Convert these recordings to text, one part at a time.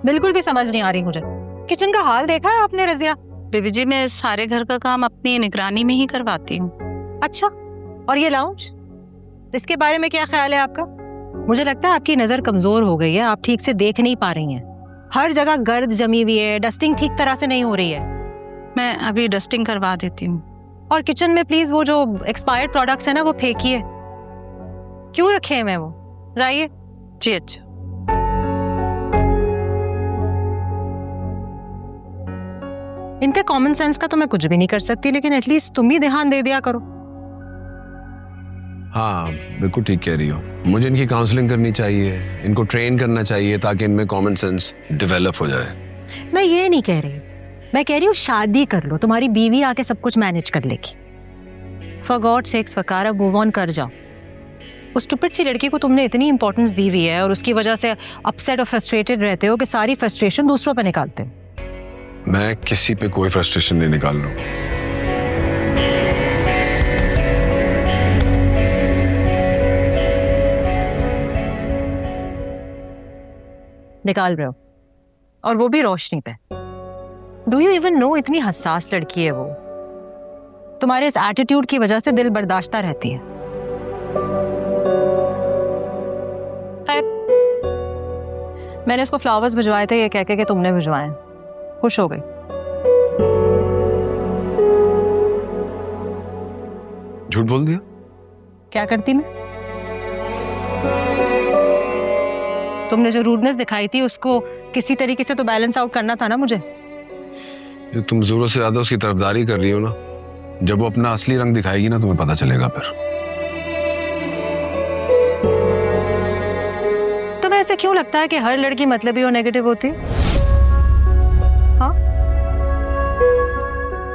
बिल्कुल भी समझ नहीं आ रही मुझे। किचन का हाल देखा है आपने रजिया? बेबी जी, मैं सारे घर का काम अपनी निगरानी में ही करवाती हूँ। अच्छा, और ये लाउंज, इसके बारे में क्या ख्याल है आपका? मुझे लगता है आपकी नजर कमजोर हो गई है, आप ठीक से देख नहीं पा रही हैं। हर जगह गर्द जमी हुई है, डस्टिंग ठीक तरह से नहीं हो रही है। मैं अभी डस्टिंग करवा देती हूँ। और किचन में प्लीज वो जो एक्सपायर्ड प्रोडक्ट्स है ना, वो फेंकिए। क्यों रखे हैं मैं वो? जाइए। जी अच्छा। इनके कॉमन सेंस का तो मैं कुछ भी नहीं कर सकती, लेकिन एटलीस्ट तुम ही ध्यान दे दिया करो। हाँ बिल्कुल ठीक कह रही हो, मुझे इनकी काउंसलिंग करनी चाहिए, इनको ट्रेन करना चाहिए ताकि इनमें कॉमन सेंस डेवलप हो जाए। मैं ये नहीं कह रही, मैं कह रही हूँ शादी कर लो, तुम्हारी बीवी आके सब कुछ मैनेज कर लेगी। फॉर गॉड सेक्स वकारा, मूव ऑन कर जाओ। उस स्टूपिड सी लड़की को तुमने इतनी इंपॉर्टेंस दी हुई है और उसकी वजह से अपसेट और फ्रस्ट्रेटेड रहते हो कि सारी फ्रस्ट्रेशन दूसरों पे निकालते हो। मैं किसी पे कोई फ्रस्ट्रेशन नहीं निकाल रहा हूं। निकाल रहे हो, और वो भी रोशनी पे। डू यू इवन नो इतनी हसास लड़की है वो? तुम्हारे इस एटीट्यूड की वजह से दिल बर्दाश्ता रहती है। खैर, मैंने उसको फ्लावर्स भिजवाए थे ये कह के कि तुमने भिजवाए। खुश हो गई। झूठ बोल दिया? क्या करती मैं? तुमने जो रूडनेस दिखाई थी उसको किसी तरीके से तो बैलेंस आउट करना था ना मुझे। जो तुम जरूरत से ज्यादा उसकी तरफदारी कर रही हो ना, जब वो अपना असली रंग दिखाएगी ना, तुम्हें पता चलेगा फिर। तुम्हें ऐसे क्यों लगता है कि हर लड़की मतलबी और नेगेटिव होती? हाँ,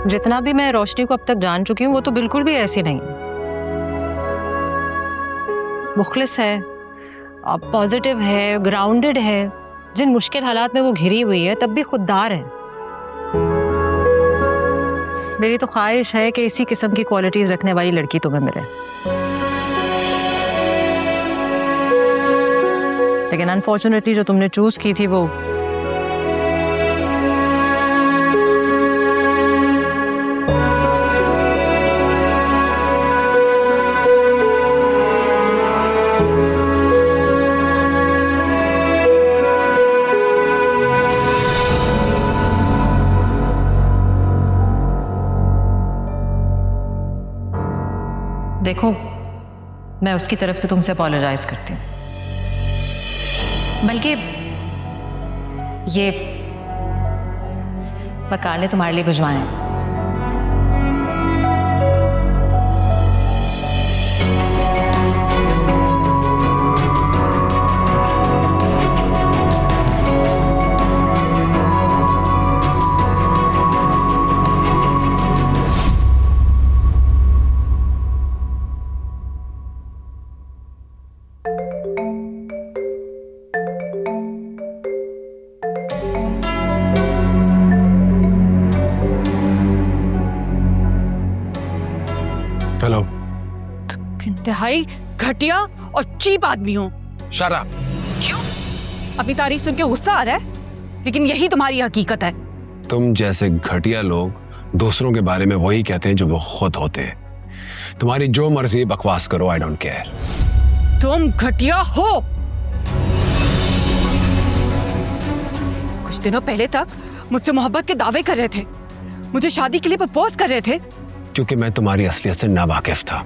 जितना भी मैं रोशनी को अब तक जान चुकी हूँ वो तो बिल्कुल भी ऐसी नहीं। मुखलिस है, पॉजिटिव है, ग्राउंडेड है, जिन मुश्किल हालात में वो घिरी हुई है तब भी खुददार है। मेरी तो ख्वाहिश है कि इसी किस्म की क्वालिटीज रखने वाली लड़की तुम्हें मिले, लेकिन अनफॉर्चुनेटली जो तुमने चूज की थी वो देखो, मैं उसकी तरफ से तुमसे अपोलोजाइज करती हूँ, बल्कि ये बकार ने तुम्हारे लिए भिजवाए हैं। हेलो। इंतहाई घटिया और चीप आदमी हो। Shut up. क्यों? अपनी तारीफ सुन के गुस्सा आ रहा है, लेकिन यही तुम्हारी हकीकत है। तुम जैसे घटिया लोग दूसरों के बारे में वही कहते हैं जो वो खुद होते हैं। तुम्हारी जो मर्जी बकवास करो, आई डोंट केयर। तुम घटिया हो। कुछ दिनों पहले तक मुझसे मोहब्बत के दावे कर रहे थे, मुझे शादी के लिए प्रपोज कर रहे थे, क्योंकि मैं तुम्हारी असलियत से नावाकिफ था।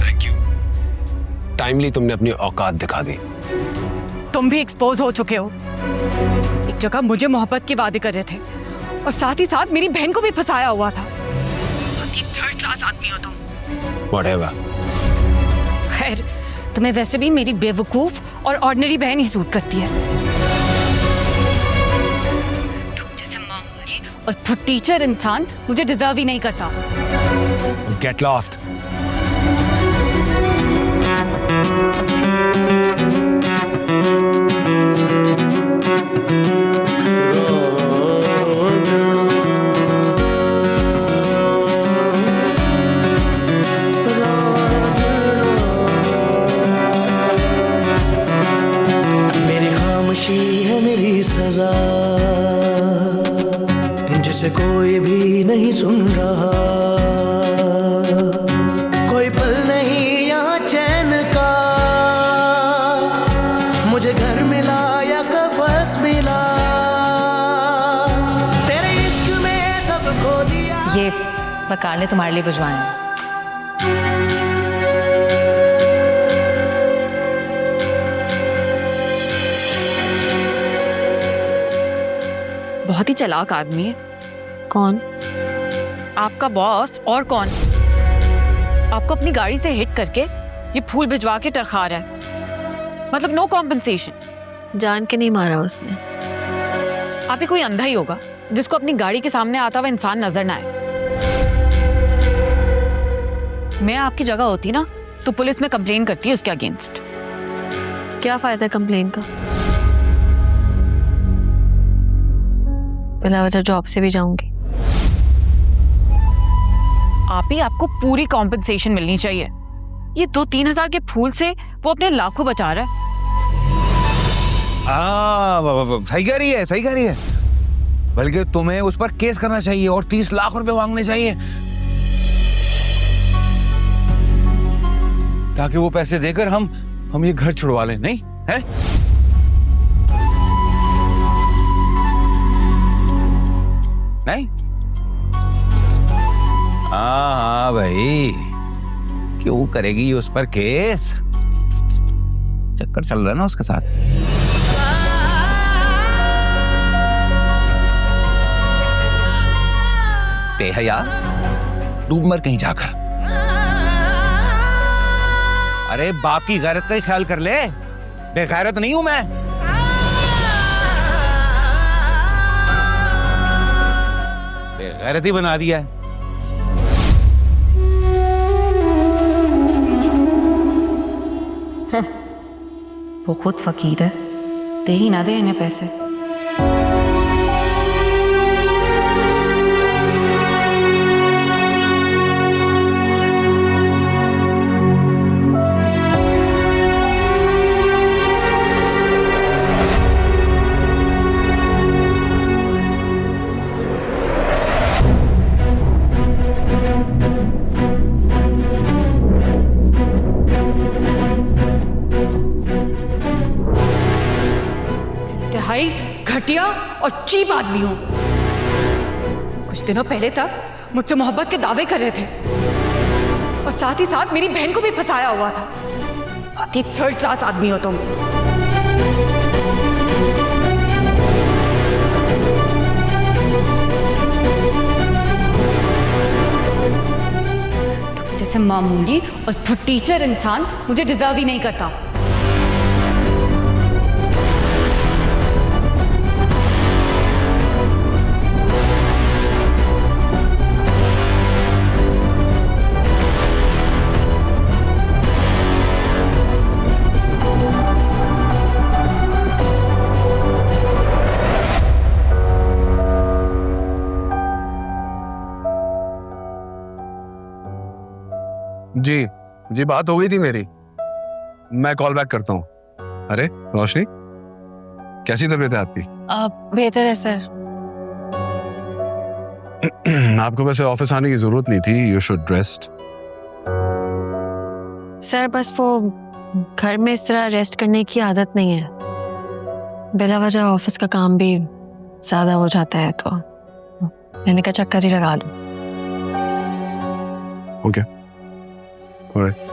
Thank you. टाइमली तुमने अपनी औकात दिखा दी। तुम भी एक्सपोज हो चुके हो। एक जगह मुझे मोहब्बत के वादे कर रहे थे और साथ ही साथ मेरी बहन को भी फंसाया हुआ था। थर्ड क्लास आदमी हो तुम। Whatever। खैर, तुम्हें वैसे भी मेरी बेवकूफ और ऑर्डिनरी बहन ही सूट करती है। तुम जैसे मामूली और फुटीचर इंसान मुझे डिजर्व ही नहीं करता। Get lost। मेरी खामोशी सजा, जिसे कोई भी नहीं सुन रहा। कोई पल नहीं यहाँ चैन का, मुझे घर मिला या कफस मिला, तेरे इश्क में सब खो दिया। ये वकार ने तुम्हारे लिए भिजवाए हैं। बहुत ही चालाक आदमी है। कौन? आपका बॉस। और कौन? आपको अपनी गाड़ी से हिट करके ये फूल भिजवा के टरखा रहा है, मतलब नो कॉम्पनसेशन। जान के नहीं मारा उसने। आप ही कोई अंधा ही होगा जिसको अपनी गाड़ी के सामने आता हुआ इंसान नजर ना आए। मैं आपकी जगह होती ना तो पुलिस में कंप्लेन करती है उसके अगेंस्ट। क्या फायदा कंप्लेन का? बिना वजह जॉब से भी जाऊंगी। आप ही आपको पूरी कॉम्पनसेशन मिलनी चाहिए। ये 2-3 हजार के फूल से वो अपने लाखों बचा रहा है। सही कह रही है, सही कह रही है। बल्कि तुम्हें उस पर केस करना चाहिए और 30 लाख रुपए मांगने चाहिए, ताकि वो पैसे देकर हम ये घर छुड़वा लें। नहीं है? नहीं? हाँ भाई, क्यों करेगी उस पर केस? चक्कर चल रहा है ना उसके साथ। बेहया, डूब मर कहीं जाकर। अरे बाप की गैरत का ही ख्याल कर ले, बेगैरत नहीं हूं मैं। बेगैरत ही बना दिया है। वो खुद फकीर है, दे ही ना दे इन्हें पैसे। इंतहाई घटिया और चीप आदमी हो। कुछ दिनों पहले तक मुझसे मोहब्बत के दावे कर रहे थे और साथ ही साथ मेरी बहन को भी फंसाया हुआ था। अति 3rd क्लास आदमी हो तुम। तुम जैसे मामूली और फुटीचर इंसान मुझे डिजर्व ही नहीं करता। जी बात हो गई थी मेरी। मैं कॉल बैक करता हूँ। अरे रोशनी, कैसी तबीयत है आपकी? बेहतर है सर। आपको वैसे ऑफिस आने की जरूरत नहीं थी। You should rest. सर बस वो घर में इस तरह रेस्ट करने की आदत नहीं है। बिला वजह ऑफिस का काम भी ज्यादा हो जाता है, तो मैंने कहा चक्कर ही लगा लूं। Okay, alright.